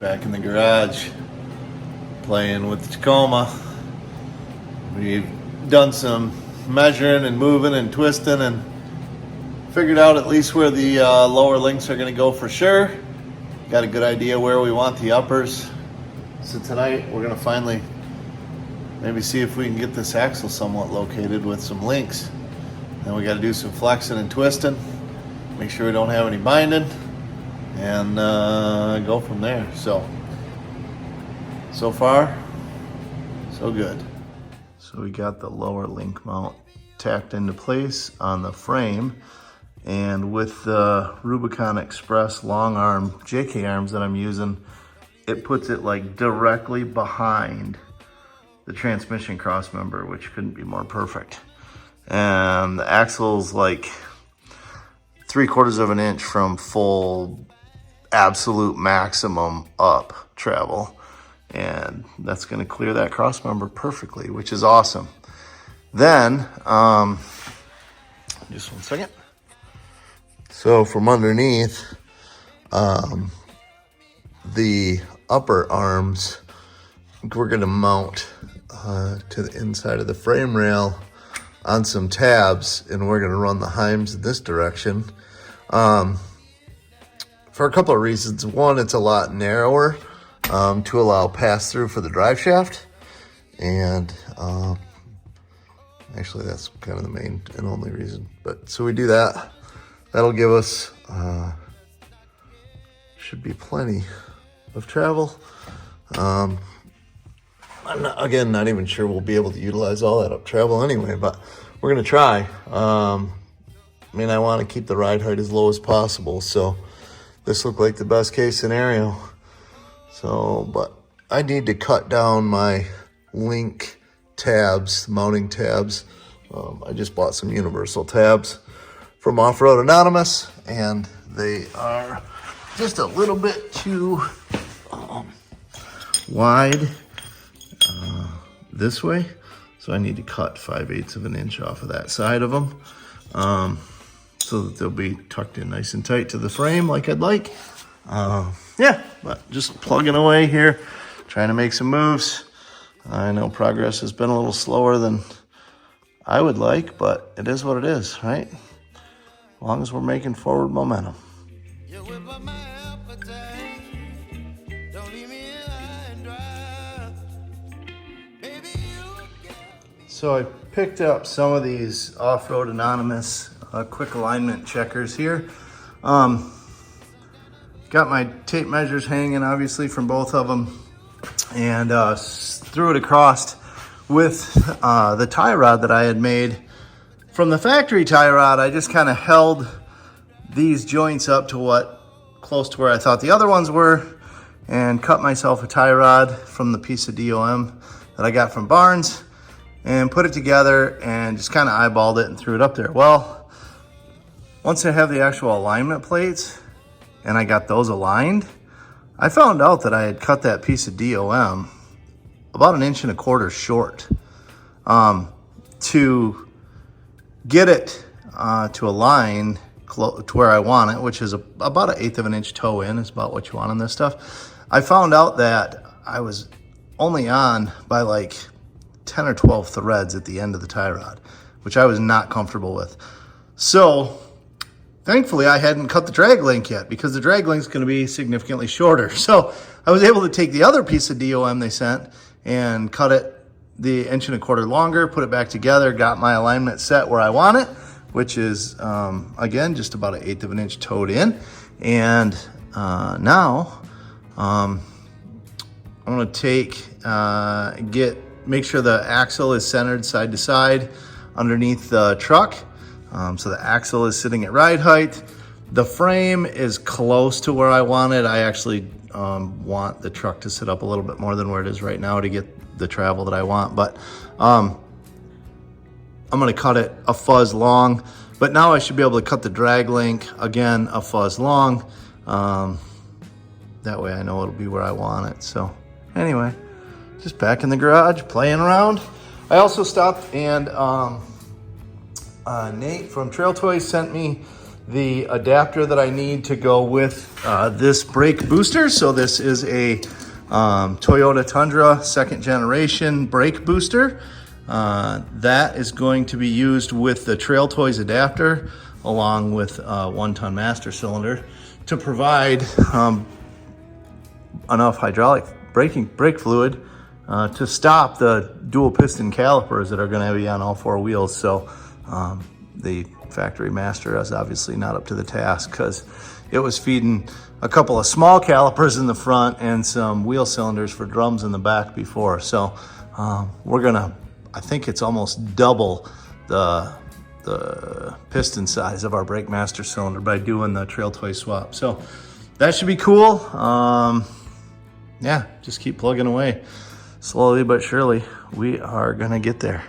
Back in the garage, playing with the Tacoma. We've done some measuring and moving and twisting and figured out at least where the lower links are going to go for sure. Got a good idea where we want the uppers. So tonight we're going to finally maybe see if we can get this axle somewhat located with some links. Then we got to do some flexing and twisting, make sure we don't have any binding, and go from there. So far, so good. So we got the lower link mount tacked into place on the frame, and with the Rubicon Express long arm JK arms that I'm using, it puts it like directly behind the transmission cross member, which couldn't be more perfect. And the axle's like 3/4 of an inch from full absolute maximum up travel, and that's going to clear that cross member perfectly, which is awesome. Then just one second. So from underneath, the upper arms we're going to mount to the inside of the frame rail on some tabs, and we're going to run the heims in this direction for a couple of reasons. One, it's a lot narrower to allow pass through for the drive shaft, and actually that's kind of the main and only reason. But so we do that. That'll give us should be plenty of travel. I'm not even sure we'll be able to utilize all that up travel anyway, but we're gonna try. I want to keep the ride height as low as possible, so this looked like the best case scenario. But I need to cut down my link tabs, mounting tabs. I just bought some universal tabs from Off-Road Anonymous, and they are just a little bit too wide this way, so I need to cut 5/8 of an inch off of that side of them, so that they'll be tucked in nice and tight to the frame like I'd like. But just plugging away here, trying to make some moves. I know progress has been a little slower than I would like, but it is what it is, right? As long as we're making forward momentum. So I picked up some of these Off-Road Anonymous quick alignment checkers here. Got my tape measures hanging, obviously, from both of them, and threw it across with the tie rod that I had made from the factory tie rod. I just kind of held these joints up to close to where I thought the other ones were, and cut myself a tie rod from the piece of DOM that I got from Barnes, and put it together and just kind of eyeballed it and threw it up there. Well, once I have the actual alignment plates and I got those aligned, I found out that I had cut that piece of DOM about 1.25 inches short to get it to align to where I want it, which is about 1/8 of an inch toe in is about what you want on this stuff. I found out that I was only on by like 10 or 12 threads at the end of the tie rod, which I was not comfortable with. So thankfully I hadn't cut the drag link yet, because the drag link is going to be significantly shorter. So I was able to take the other piece of DOM they sent and cut it the 1.25 inches longer, put it back together, got my alignment set where I want it, which is again just about 1/8 of an inch toed in. And now I'm going to make sure the axle is centered side to side underneath the truck. So the axle is sitting at ride height. The frame is close to where I want it. I actually want the truck to sit up a little bit more than where it is right now to get the travel that I want. But I'm gonna cut it a fuzz long, but now I should be able to cut the drag link again a fuzz long. That way I know it'll be where I want it. So anyway, just back in the garage, playing around. I also stopped and Nate from Trail Toys sent me the adapter that I need to go with this brake booster. So this is a Toyota Tundra second generation brake booster. That is going to be used with the Trail Toys adapter along with a 1-ton master cylinder to provide enough hydraulic brake fluid to stop the dual piston calipers that are going to be on all 4 wheels. So the factory master is obviously not up to the task because it was feeding a couple of small calipers in the front and some wheel cylinders for drums in the back before. So we're gonna, I think it's almost double the piston size of our brake master cylinder by doing the Trail Toy swap. So that should be cool. Yeah, just keep plugging away. Slowly but surely, we are gonna get there.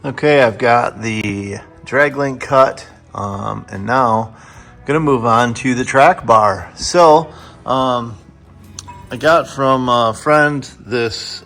Okay, I've got the drag link cut, and now I'm gonna move on to the track bar. So, I got from a friend this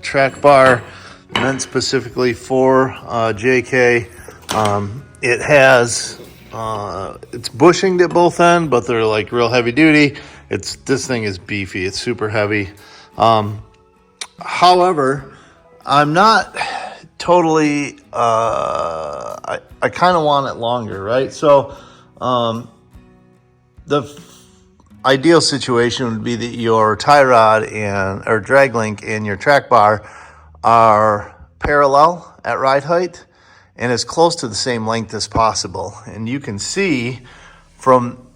track bar meant specifically for JK. It has, it's bushinged at both ends, but they're like real heavy duty. This thing is beefy, it's super heavy. However, I'm not totally, I kind of want it longer, right? So, the ideal situation would be that your tie rod or drag link and your track bar are parallel at ride height and as close to the same length as possible. And you can see from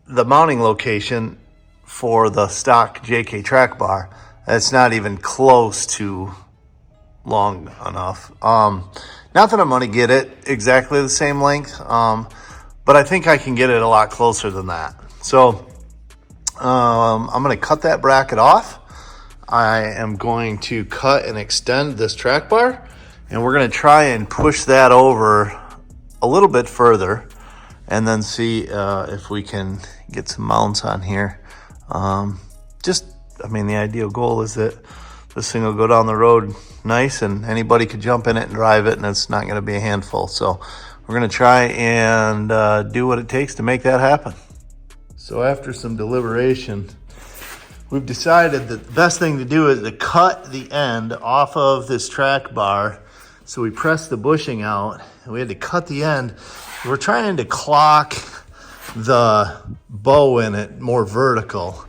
the mounting location for the stock JK track bar, it's not even close to long enough. Not that I'm going to get it exactly the same length, but I think I can get it a lot closer than that. So I'm going to cut that bracket off. I am going to cut and extend this track bar, and we're going to try and push that over a little bit further and then see if we can get some mounts on here. I mean, the ideal goal is that this thing will go down the road nice and anybody could jump in it and drive it, and it's not going to be a handful. So we're going to try and do what it takes to make that happen. So after some deliberation, we've decided that the best thing to do is to cut the end off of this track bar. So we pressed the bushing out and we had to cut the end. We're trying to clock the bow in it more vertical.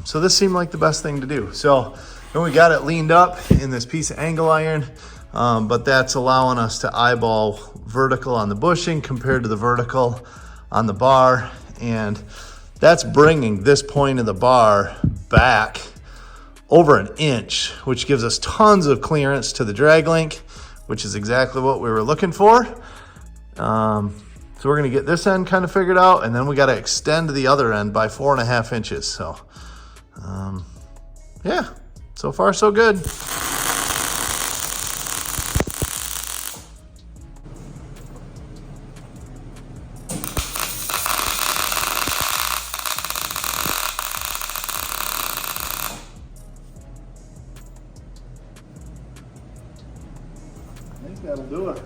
So this seemed like the best thing to do. So then we got it leaned up in this piece of angle iron, but that's allowing us to eyeball vertical on the bushing compared to the vertical on the bar. And that's bringing this point of the bar back over an inch, which gives us tons of clearance to the drag link, which is exactly what we were looking for. So we're gonna get this end kind of figured out, and then we gotta extend the other end by 4.5 inches. So, yeah, so far so good. I think that'll do it.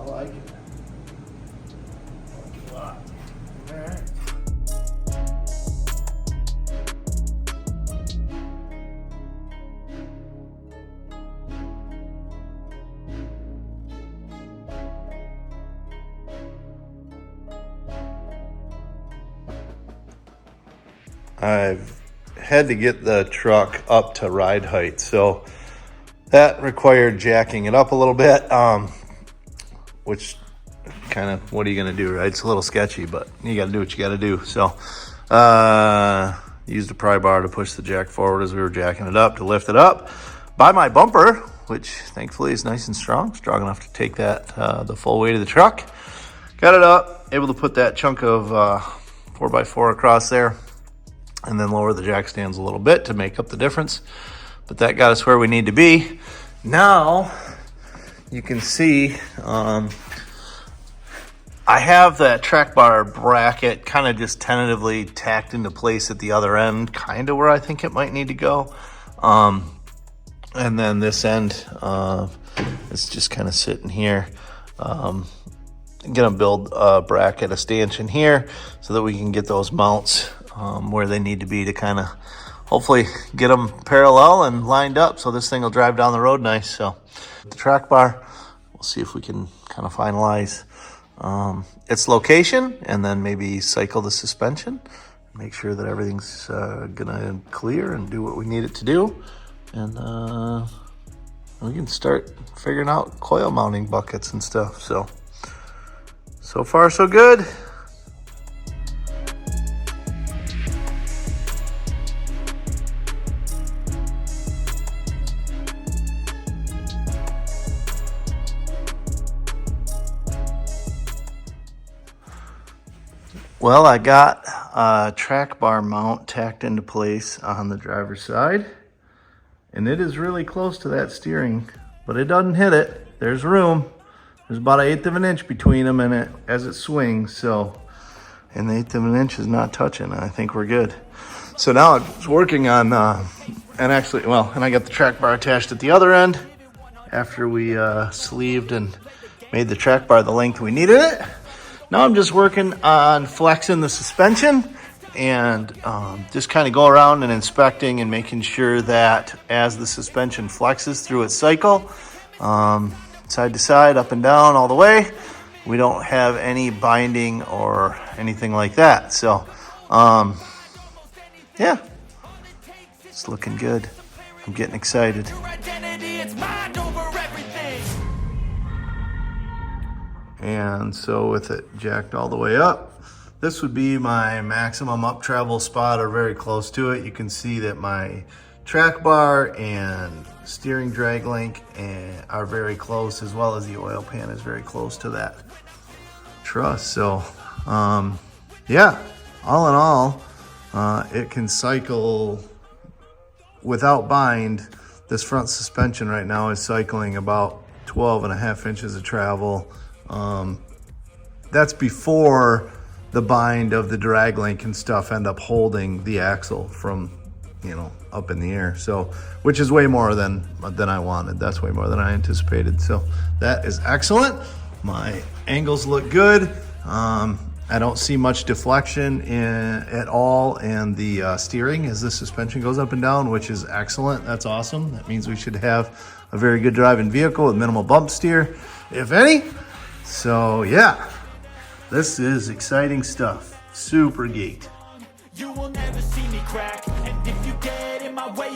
I like it. I like it a lot. All right. I've had to get the truck up to ride height, so that required jacking it up a little bit, which kind of, what are you going to do, right? It's a little sketchy, but you got to do what you got to do. So used a pry bar to push the jack forward as we were jacking it up to lift it up by my bumper, which thankfully is nice and strong enough to take that the full weight of the truck. Got it up, able to put that chunk of 4x4 across there, and then lower the jack stands a little bit to make up the difference. But that got us where we need to be. Now you can see I have that track bar bracket kind of just tentatively tacked into place at the other end, kind of where I think it might need to go. And then this end is just kind of sitting here. Gonna build a bracket, a stanchion here, so that we can get those mounts where they need to be to kind of hopefully get them parallel and lined up, so this thing will drive down the road nice. So the track bar, we'll see if we can kind of finalize its location, and then maybe cycle the suspension, make sure that everything's gonna clear and do what we need it to do, and we can start figuring out coil mounting buckets and stuff. So far so good. Well, I got a track bar mount tacked into place on the driver's side, and it is really close to that steering, but it doesn't hit it. There's room. There's about 1/8 of an inch between them and it as it swings, so, and the 1/8 of an inch is not touching. I think we're good. So now it's working on, and I got the track bar attached at the other end after we sleeved and made the track bar the length we needed it. Now I'm just working on flexing the suspension and just kind of go around and inspecting and making sure that as the suspension flexes through its cycle, side to side, up and down, all the way, we don't have any binding or anything like that. So, yeah, it's looking good. I'm getting excited. And so with it jacked all the way up, this would be my maximum up travel spot or very close to it. You can see that my track bar and steering drag link are very close, as well as the oil pan is very close to that truss. So yeah, all in all, it can cycle without bind. This front suspension right now is cycling about 12.5 inches of travel. That's before the bind of the drag link and stuff end up holding the axle from, up in the air. So, which is way more than I wanted. That's way more than I anticipated. So that is excellent. My angles look good. I don't see much deflection at all in the steering as the suspension goes up and down, which is excellent. That's awesome. That means we should have a very good driving vehicle with minimal bump steer, if any. So yeah, this is exciting stuff. Super geeked. You will never see me crack, and if you get in my way,